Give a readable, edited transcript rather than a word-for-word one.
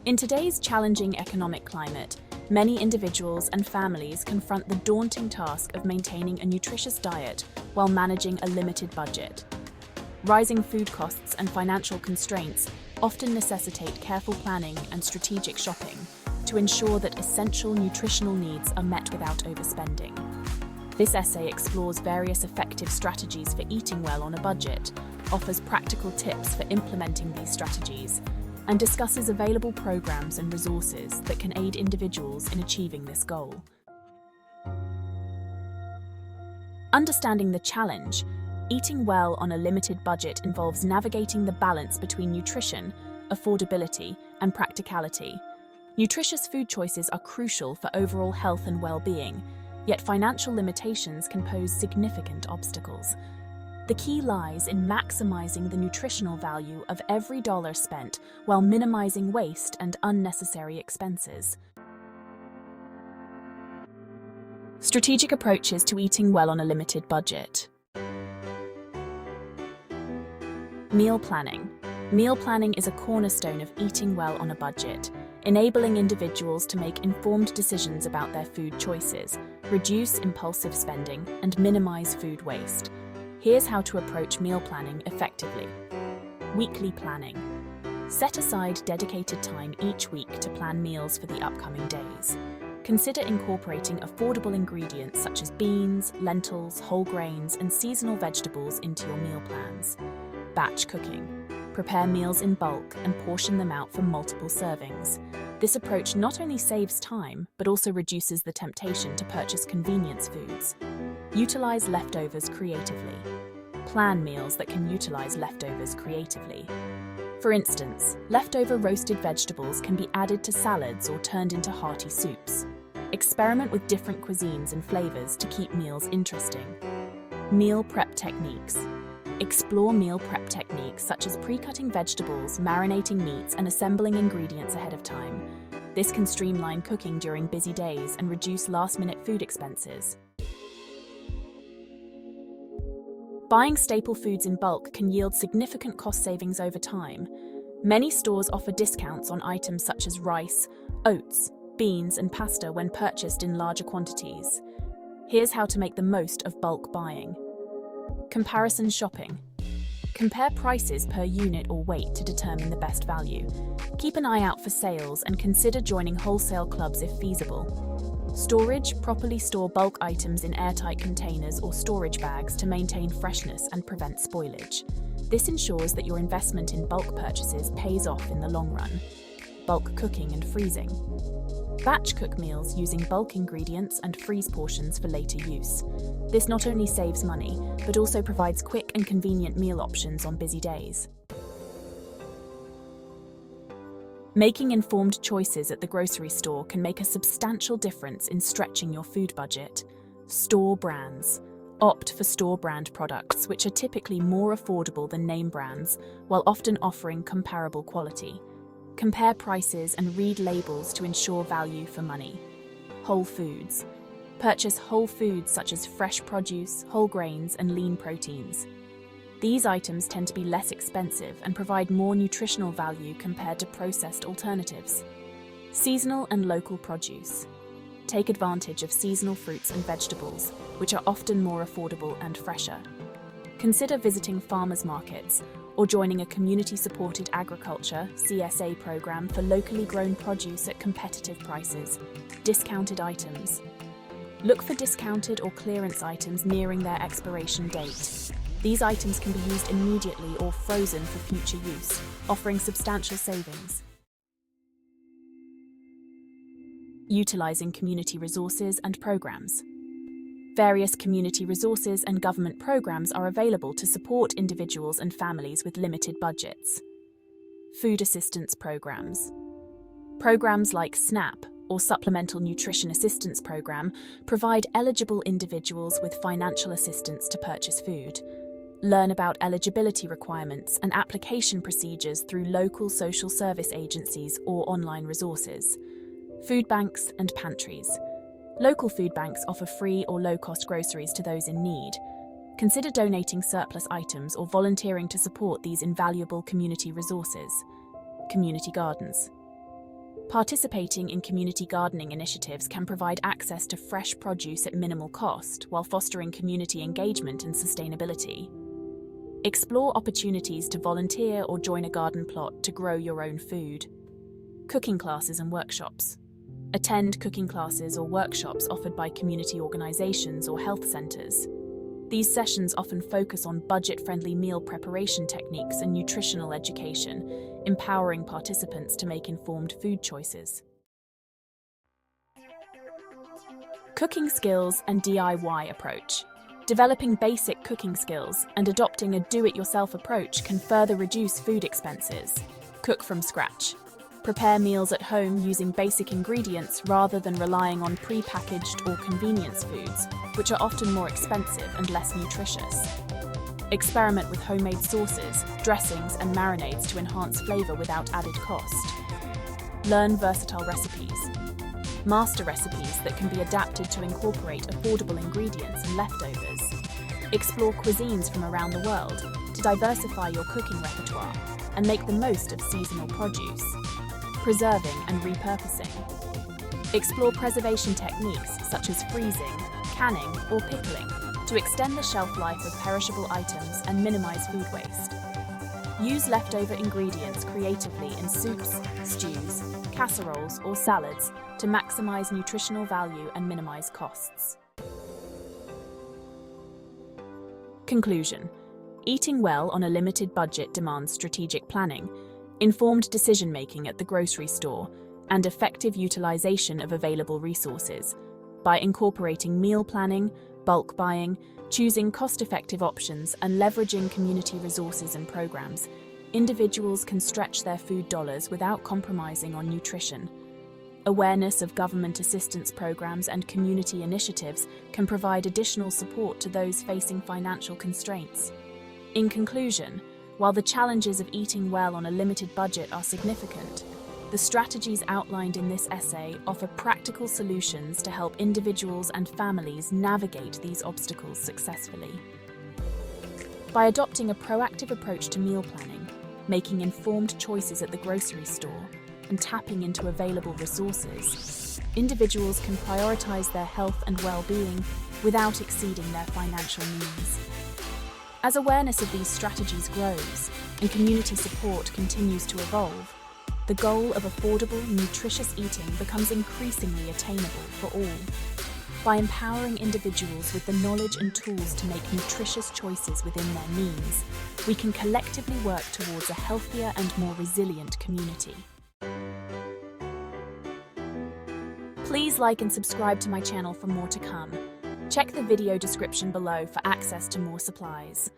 In today's challenging economic climate, many individuals and families confront the daunting task of maintaining a nutritious diet while managing a limited budget. Rising food costs and financial constraints often necessitate careful planning and strategic shopping to ensure that essential nutritional needs are met without overspending. This essay explores various effective strategies for eating well on a budget, offers practical tips for implementing these strategies, and discusses available programs and resources that can aid individuals in achieving this goal. Understanding the challenge, eating well on a limited budget involves navigating the balance between nutrition, affordability, and practicality. Nutritious food choices are crucial for overall health and well-being, yet financial limitations can pose significant obstacles. The key lies in maximizing the nutritional value of every dollar spent while minimizing waste and unnecessary expenses. Strategic approaches to eating well on a limited budget. Meal planning. Meal planning is a cornerstone of eating well on a budget, enabling individuals to make informed decisions about their food choices, reduce impulsive spending, and minimize food waste. Here's how to approach meal planning effectively. Weekly planning. Set aside dedicated time each week to plan meals for the upcoming days. Consider incorporating affordable ingredients such as beans, lentils, whole grains, and seasonal vegetables into your meal plans. Batch cooking. Prepare meals in bulk and portion them out for multiple servings. This approach not only saves time, but also reduces the temptation to purchase convenience foods. Utilize leftovers creatively. Plan meals that can utilize leftovers creatively. For instance, leftover roasted vegetables can be added to salads or turned into hearty soups. Experiment with different cuisines and flavors to keep meals interesting. Meal prep techniques. Explore meal prep techniques such as pre-cutting vegetables, marinating meats, and assembling ingredients ahead of time. This can streamline cooking during busy days and reduce last-minute food expenses. Buying staple foods in bulk can yield significant cost savings over time. Many stores offer discounts on items such as rice, oats, beans, and pasta when purchased in larger quantities. Here's how to make the most of bulk buying. Comparison shopping. Compare prices per unit or weight to determine the best value. Keep an eye out for sales and consider joining wholesale clubs if feasible. Storage. Properly store bulk items in airtight containers or storage bags to maintain freshness and prevent spoilage. This ensures that your investment in bulk purchases pays off in the long run. Bulk cooking and freezing. Batch cook meals using bulk ingredients and freeze portions for later use. This not only saves money, but also provides quick and convenient meal options on busy days. Making informed choices at the grocery store can make a substantial difference in stretching your food budget. Store brands. Opt for store brand products, which are typically more affordable than name brands, while often offering comparable quality. Compare prices and read labels to ensure value for money. Whole foods. Purchase whole foods such as fresh produce, whole grains, and lean proteins. These items tend to be less expensive and provide more nutritional value compared to processed alternatives. Seasonal and local produce. Take advantage of seasonal fruits and vegetables, which are often more affordable and fresher. Consider visiting farmers markets or joining a community-supported agriculture (CSA) program for locally grown produce at competitive prices. Discounted items. Look for discounted or clearance items nearing their expiration date. These items can be used immediately or frozen for future use, offering substantial savings. Utilizing community resources and programs. Various community resources and government programs are available to support individuals and families with limited budgets. Food assistance programs. Programs like SNAP, or Supplemental Nutrition Assistance Program, provide eligible individuals with financial assistance to purchase food. Learn about eligibility requirements and application procedures through local social service agencies or online resources. Food banks and pantries. Local food banks offer free or low-cost groceries to those in need. Consider donating surplus items or volunteering to support these invaluable community resources. Community gardens. Participating in community gardening initiatives can provide access to fresh produce at minimal cost while fostering community engagement and sustainability. Explore opportunities to volunteer or join a garden plot to grow your own food. Cooking classes and workshops. Attend cooking classes or workshops offered by community organizations or health centers. These sessions often focus on budget-friendly meal preparation techniques and nutritional education, empowering participants to make informed food choices. Cooking skills and DIY approach. Developing basic cooking skills and adopting a do-it-yourself approach can further reduce food expenses. Cook from scratch. Prepare meals at home using basic ingredients rather than relying on pre-packaged or convenience foods, which are often more expensive and less nutritious. Experiment with homemade sauces, dressings, and marinades to enhance flavor without added cost. Learn versatile recipes. Master recipes that can be adapted to incorporate affordable ingredients and leftovers. Explore cuisines from around the world to diversify your cooking repertoire and make the most of seasonal produce. Preserving and repurposing. Explore preservation techniques such as freezing, canning, or pickling to extend the shelf life of perishable items and minimize food waste. Use leftover ingredients creatively in soups, stews, casseroles, or salads to maximize nutritional value and minimize costs. Conclusion: eating well on a limited budget demands strategic planning, informed decision-making at the grocery store, and effective utilization of available resources. By incorporating meal planning, bulk buying, choosing cost-effective options, and leveraging community resources and programs, individuals can stretch their food dollars without compromising on nutrition. Awareness of government assistance programs and community initiatives can provide additional support to those facing financial constraints. In conclusion, while the challenges of eating well on a limited budget are significant, the strategies outlined in this essay offer practical solutions to help individuals and families navigate these obstacles successfully. By adopting a proactive approach to meal planning, making informed choices at the grocery store, and tapping into available resources, individuals can prioritize their health and well-being without exceeding their financial means. As awareness of these strategies grows and community support continues to evolve, the goal of affordable, nutritious eating becomes increasingly attainable for all. By empowering individuals with the knowledge and tools to make nutritious choices within their means, we can collectively work towards a healthier and more resilient community. Please like and subscribe to my channel for more to come. Check the video description below for access to more supplies.